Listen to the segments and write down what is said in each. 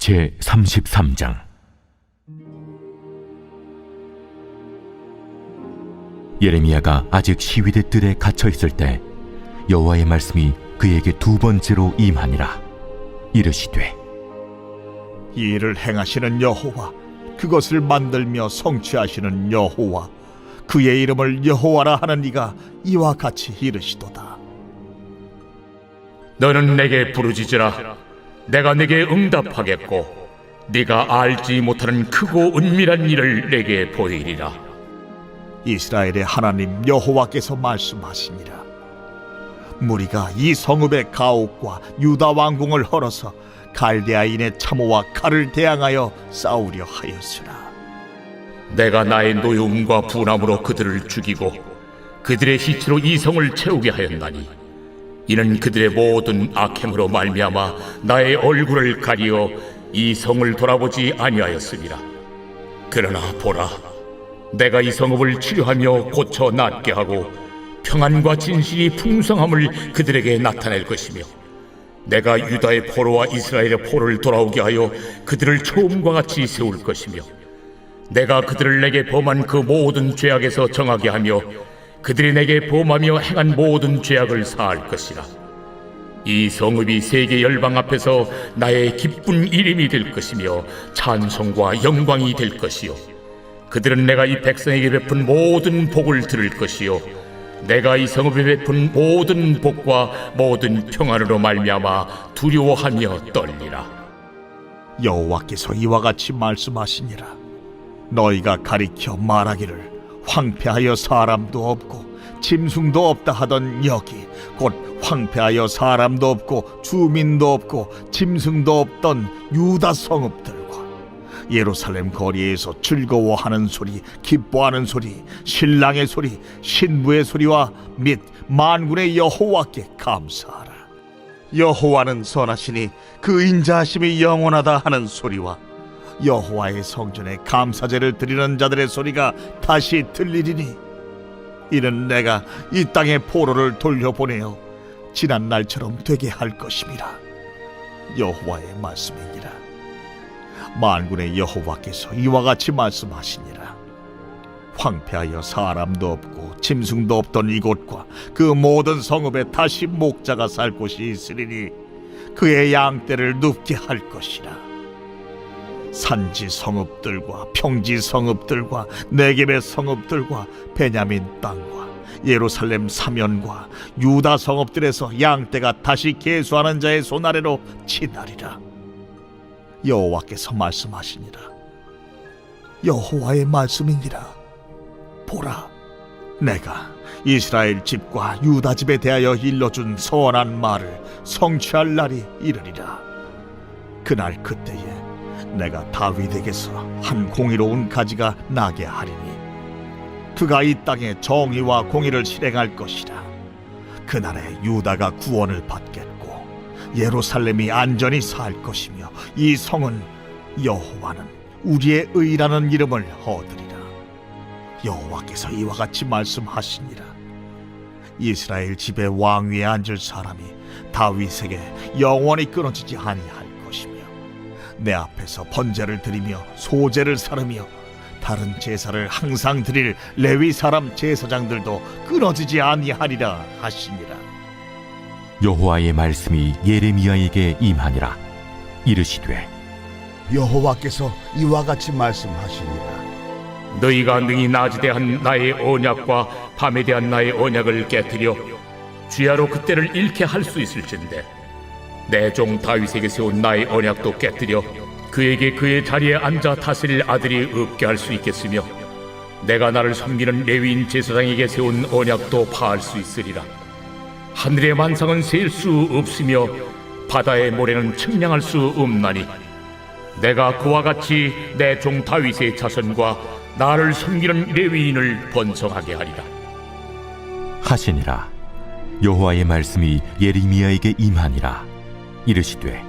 제33장. 예레미야가 아직 시위대 뜰에 갇혀 있을 때 여호와의 말씀이 그에게 두 번째로 임하니라. 이르시되, 이 일을 행하시는 여호와, 그것을 만들며 성취하시는 여호와, 그의 이름을 여호와라 하는 이가 이와 같이 이르시도다. 너는 내게 부르짖으라. 내가 내게 응답하겠고 네가 알지 못하는 크고 은밀한 일을 내게 보이리라. 이스라엘의 하나님 여호와께서 말씀하시니라. 무리가 이 성읍의 가옥과 유다 왕궁을 헐어서 갈대아인의 참호와 칼을 대항하여 싸우려 하였으나, 내가 나의 노여움과 분함으로 그들을 죽이고 그들의 시체로 이 성을 채우게 하였나니, 이는 그들의 모든 악행으로 말미암아 나의 얼굴을 가리어 이 성을 돌아보지 아니하였음이라. 그러나 보라, 내가 이 성읍을 치료하며 고쳐 낫게 하고 평안과 진실이 풍성함을 그들에게 나타낼 것이며, 내가 유다의 포로와 이스라엘의 포로를 돌아오게 하여 그들을 처음과 같이 세울 것이며, 내가 그들을 내게 범한 그 모든 죄악에서 정하게 하며 그들이 내게 범하며 행한 모든 죄악을 사할 것이라. 이 성읍이 세계 열방 앞에서 나의 기쁜 이름이 될 것이며 찬송과 영광이 될 것이요, 그들은 내가 이 백성에게 베푼 모든 복을 들을 것이요, 내가 이 성읍에 베푼 모든 복과 모든 평안으로 말미암아 두려워하며 떨리라. 여호와께서 이와 같이 말씀하시니라. 너희가 가리켜 말하기를 황폐하여 사람도 없고 짐승도 없다 하던 여기, 곧 황폐하여 사람도 없고 주민도 없고 짐승도 없던 유다 성읍들과 예루살렘 거리에서 즐거워하는 소리, 기뻐하는 소리, 신랑의 소리, 신부의 소리와 및 만군의 여호와께 감사하라. 여호와는 선하시니 그 인자하심이 영원하다 하는 소리와 여호와의 성전에 감사제를 드리는 자들의 소리가 다시 들리리니, 이는 내가 이 땅의 포로를 돌려보내어 지난 날처럼 되게 할 것임이라. 여호와의 말씀이니라. 만군의 여호와께서 이와 같이 말씀하시니라. 황폐하여 사람도 없고 짐승도 없던 이곳과 그 모든 성읍에 다시 목자가 살 곳이 있으리니 그의 양떼를 눕게 할 것이라. 산지 성읍들과 평지 성읍들과 네겝의 성읍들과 베냐민 땅과 예루살렘 사면과 유다 성읍들에서 양떼가 다시 계수하는 자의 손 아래로 치나리라. 여호와께서 말씀하시니라. 여호와의 말씀이니라. 보라, 내가 이스라엘 집과 유다 집에 대하여 일러준 선한 말을 성취할 날이 이르리라. 그날 그때에 내가 다윗에게서 한 공의로운 가지가 나게 하리니 그가 이 땅에 정의와 공의를 실행할 것이라. 그날에 유다가 구원을 받겠고 예루살렘이 안전히 살 것이며 이 성은 여호와는 우리의 의라는 이름을 얻으리라. 여호와께서 이와 같이 말씀하시니라. 이스라엘 집의 왕위에 앉을 사람이 다윗에게 영원히 끊어지지 아니할 것이며, 내 앞에서 번제를 드리며 소제를 사르며 다른 제사를 항상 드릴 레위 사람 제사장들도 끊어지지 아니하리라 하시니라. 여호와의 말씀이 예레미야에게 임하니라. 이르시되, 여호와께서 이와 같이 말씀하시니라. 너희가 능히 낮에 대한 나의 언약과 밤에 대한 나의 언약을 깨뜨려 주야로 그때를 잃게 할 수 있을진데, 내 종 다윗에게 세운 나의 언약도 깨뜨려 그에게 그의 자리에 앉아 다스릴 아들이 없게 할 수 있겠으며, 내가 나를 섬기는 레위인 제사장에게 세운 언약도 파할 수 있으리라. 하늘의 만상은 셀 수 없으며 바다의 모래는 측량할 수 없나니, 내가 그와 같이 내 종 다윗의 자손과 나를 섬기는 레위인을 번성하게 하리라 하시니라. 여호와의 말씀이 예레미야에게 임하니라. 이르시되,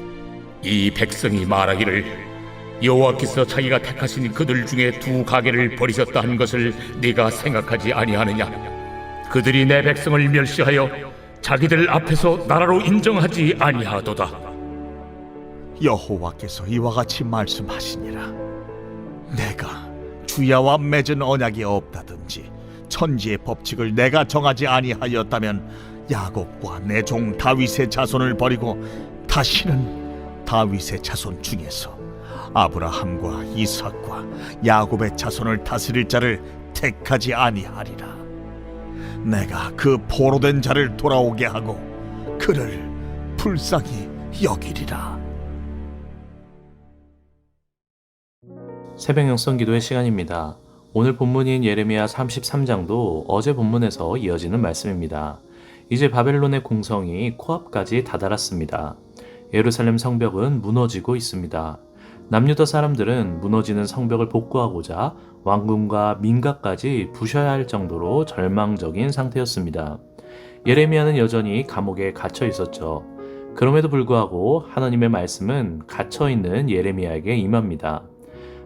이 백성이 말하기를 여호와께서 자기가 택하신 그들 중에 두 가게를 버리셨다 한 것을 네가 생각하지 아니하느냐? 그들이 내 백성을 멸시하여 자기들 앞에서 나라로 인정하지 아니하도다. 여호와께서 이와 같이 말씀하시니라. 내가 주야와 맺은 언약이 없다든지 천지의 법칙을 내가 정하지 아니하였다면 야곱과 내 종 다윗의 자손을 버리고 다시는 다윗의 자손 중에서 아브라함과 이삭과 야곱의 자손을 다스릴 자를 택하지 아니하리라. 내가 그 포로된 자를 돌아오게 하고 그를 불쌍히 여기리라. 새벽 영성 기도의 시간입니다. 오늘 본문인 예레미야 33장도 어제 본문에서 이어지는 말씀입니다. 이제 바벨론의 공성이 코앞까지 다다랐습니다. 예루살렘 성벽은 무너지고 있습니다. 남유다 사람들은 무너지는 성벽을 복구하고자 왕궁과 민가까지 부셔야 할 정도로 절망적인 상태였습니다. 예레미야는 여전히 감옥에 갇혀 있었죠. 그럼에도 불구하고 하나님의 말씀은 갇혀있는 예레미야에게 임합니다.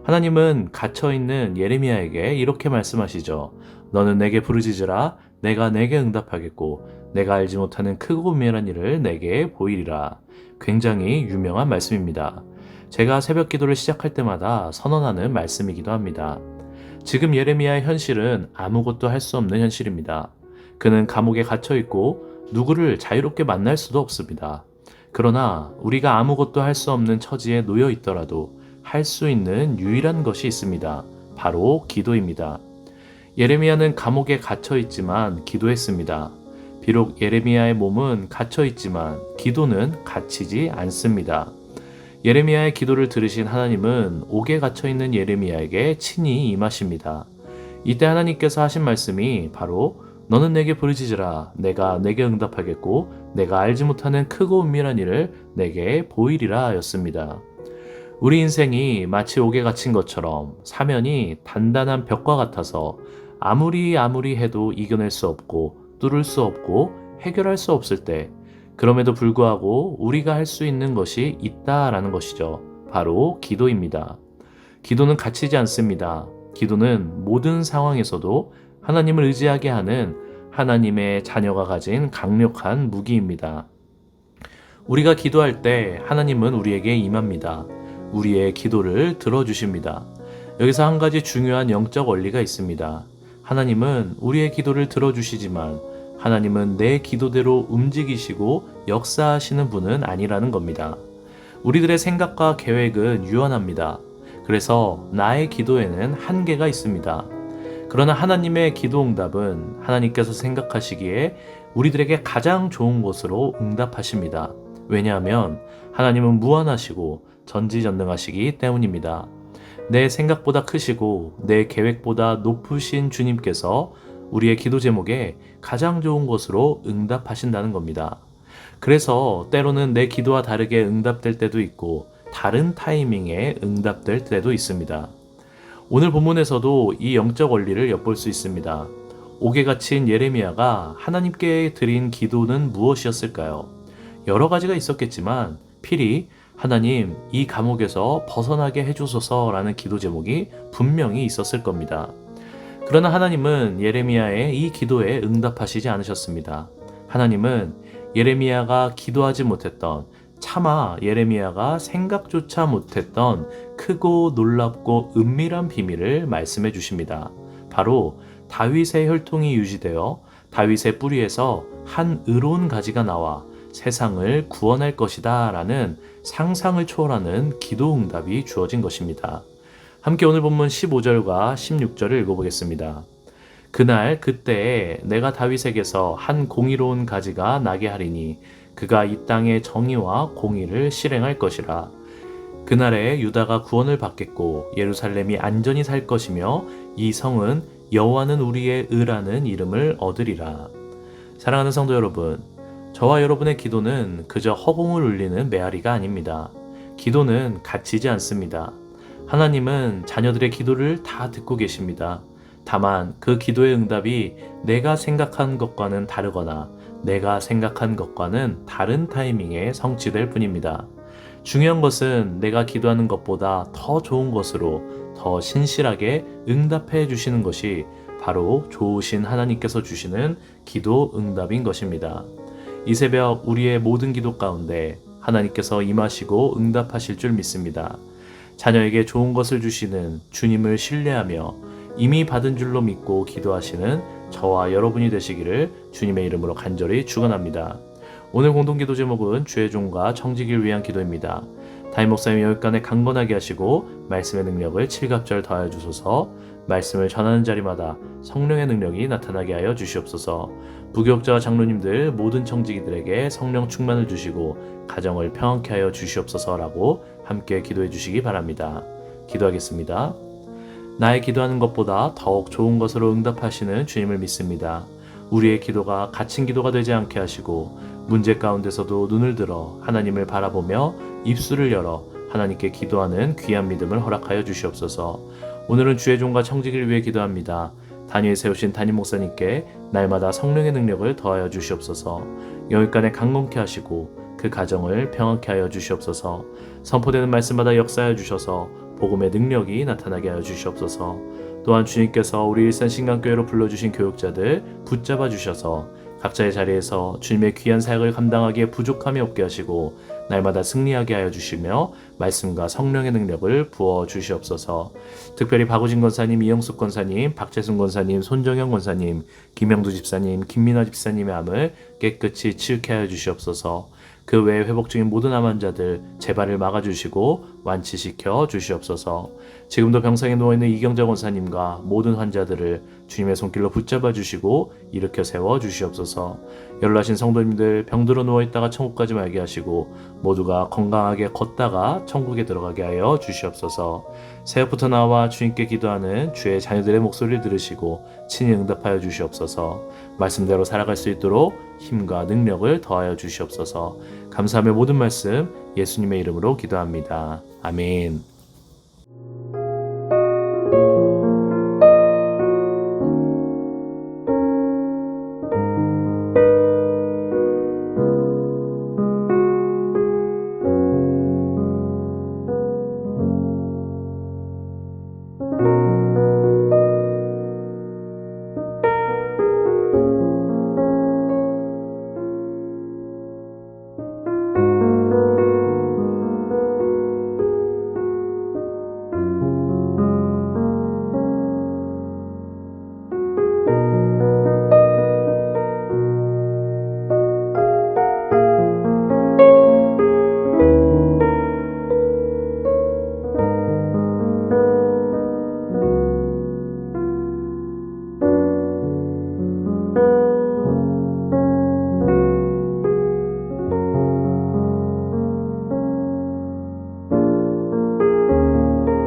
하나님은 갇혀있는 예레미야에게 이렇게 말씀하시죠. 너는 내게 부르짖으라. 내가 내게 응답하겠고 내가 알지 못하는 크고 은밀한 일을 내게 보이리라. 굉장히 유명한 말씀입니다. 제가 새벽 기도를 시작할 때마다 선언하는 말씀이기도 합니다. 지금 예레미야의 현실은 아무것도 할 수 없는 현실입니다. 그는 감옥에 갇혀 있고 누구를 자유롭게 만날 수도 없습니다. 그러나 우리가 아무것도 할 수 없는 처지에 놓여 있더라도 할 수 있는 유일한 것이 있습니다. 바로 기도입니다. 예레미야는 감옥에 갇혀 있지만 기도했습니다. 비록 예레미야의 몸은 갇혀 있지만 기도는 갇히지 않습니다. 예레미야의 기도를 들으신 하나님은 옥에 갇혀 있는 예레미야에게 친히 임하십니다. 이때 하나님께서 하신 말씀이 바로 너는 내게 부르짖으라. 내가 내게 응답하겠고 내가 알지 못하는 크고 은밀한 일을 내게 보이리라 였습니다. 우리 인생이 마치 옥에 갇힌 것처럼 사면이 단단한 벽과 같아서 아무리 해도 이겨낼 수 없고 뚫을 수 없고 해결할 수 없을 때 그럼에도 불구하고 우리가 할 수 있는 것이 있다라는 것이죠. 바로 기도입니다. 기도는 갇히지 않습니다. 기도는 모든 상황에서도 하나님을 의지하게 하는 하나님의 자녀가 가진 강력한 무기입니다. 우리가 기도할 때 하나님은 우리에게 임합니다. 우리의 기도를 들어주십니다. 여기서 한 가지 중요한 영적 원리가 있습니다. 하나님은 우리의 기도를 들어주시지만 하나님은 내 기도대로 움직이시고 역사하시는 분은 아니라는 겁니다. 우리들의 생각과 계획은 유한합니다. 그래서 나의 기도에는 한계가 있습니다. 그러나 하나님의 기도 응답은 하나님께서 생각하시기에 우리들에게 가장 좋은 것으로 응답하십니다. 왜냐하면 하나님은 무한하시고 전지전능하시기 때문입니다. 내 생각보다 크시고 내 계획보다 높으신 주님께서 우리의 기도 제목에 가장 좋은 것으로 응답하신다는 겁니다. 그래서 때로는 내 기도와 다르게 응답될 때도 있고 다른 타이밍에 응답될 때도 있습니다. 오늘 본문에서도 이 영적 원리를 엿볼 수 있습니다. 옥에 갇힌 예레미야가 하나님께 드린 기도는 무엇이었을까요? 여러 가지가 있었겠지만 필히 하나님, 이 감옥에서 벗어나게 해주소서라는 기도 제목이 분명히 있었을 겁니다. 그러나 하나님은 예레미야의 이 기도에 응답하시지 않으셨습니다. 하나님은 예레미야가 기도하지 못했던, 차마 예레미야가 생각조차 못했던 크고 놀랍고 은밀한 비밀을 말씀해 주십니다. 바로 다윗의 혈통이 유지되어 다윗의 뿌리에서 한 의로운 가지가 나와 세상을 구원할 것이다 라는 상상을 초월하는 기도 응답이 주어진 것입니다. 함께 오늘 본문 15절과 16절을 읽어보겠습니다. 그날 그때에 내가 다윗에게서 한 공의로운 가지가 나게 하리니 그가 이 땅의 정의와 공의를 실행할 것이라. 그날에 유다가 구원을 받겠고 예루살렘이 안전히 살 것이며 이 성은 여호와는 우리의 의라는 이름을 얻으리라. 사랑하는 성도 여러분, 저와 여러분의 기도는 그저 허공을 울리는 메아리가 아닙니다. 기도는 갇히지 않습니다. 하나님은 자녀들의 기도를 다 듣고 계십니다. 다만 그 기도의 응답이 내가 생각한 것과는 다르거나 내가 생각한 것과는 다른 타이밍에 성취될 뿐입니다. 중요한 것은 내가 기도하는 것보다 더 좋은 것으로 더 신실하게 응답해 주시는 것이 바로 좋으신 하나님께서 주시는 기도 응답인 것입니다. 이 새벽 우리의 모든 기도 가운데 하나님께서 임하시고 응답하실 줄 믿습니다. 자녀에게 좋은 것을 주시는 주님을 신뢰하며 이미 받은 줄로 믿고 기도하시는 저와 여러분이 되시기를 주님의 이름으로 간절히 축원합니다. 오늘 공동기도 제목은 주의 종과 청지기를 위한 기도입니다. 담임 목사님 여기까지 강건하게 하시고 말씀의 능력을 칠갑절 더하여 주소서. 말씀을 전하는 자리마다 성령의 능력이 나타나게 하여 주시옵소서. 부교육자와 장로님들 모든 청지기들에게 성령 충만을 주시고 가정을 평안케 하여 주시옵소서라고 함께 기도해 주시기 바랍니다. 기도하겠습니다. 나의 기도하는 것보다 더욱 좋은 것으로 응답하시는 주님을 믿습니다. 우리의 기도가 갇힌 기도가 되지 않게 하시고 문제 가운데서도 눈을 들어 하나님을 바라보며 입술을 열어 하나님께 기도하는 귀한 믿음을 허락하여 주시옵소서. 오늘은 주의 종과 청지기를 위해 기도합니다. 단위에 세우신 담임 목사님께 날마다 성령의 능력을 더하여 주시옵소서. 영육간에 강건케 하시고 그 가정을 평안케 하여 주시옵소서. 선포되는 말씀마다 역사하여 주셔서 복음의 능력이 나타나게 하여 주시옵소서. 또한 주님께서 우리 일산신강교회로 불러주신 교육자들 붙잡아 주셔서 각자의 자리에서 주님의 귀한 사역을 감당하기에 부족함이 없게 하시고 날마다 승리하게 하여 주시며 말씀과 성령의 능력을 부어 주시옵소서. 특별히 박우진 권사님, 이영숙 권사님, 박재순 권사님, 손정영 권사님, 김영두 집사님, 김민아 집사님의 암을 깨끗이 치유케 하여 주시옵소서. 그 외에 회복 중인 모든 암 환자들 재발을 막아주시고 완치시켜 주시옵소서. 지금도 병상에 누워있는 이경자 권사님과 모든 환자들을 주님의 손길로 붙잡아 주시고 일으켜 세워 주시옵소서. 연로하신 성도님들 병들어 누워있다가 천국 가지 말게 하시고 모두가 건강하게 걷다가 천국에 들어가게 하여 주시옵소서. 새벽부터 나와 주님께 기도하는 주의 자녀들의 목소리를 들으시고 친히 응답하여 주시옵소서. 말씀대로 살아갈 수 있도록 힘과 능력을 더하여 주시옵소서. 감사하며 모든 말씀 예수님의 이름으로 기도합니다. 아멘.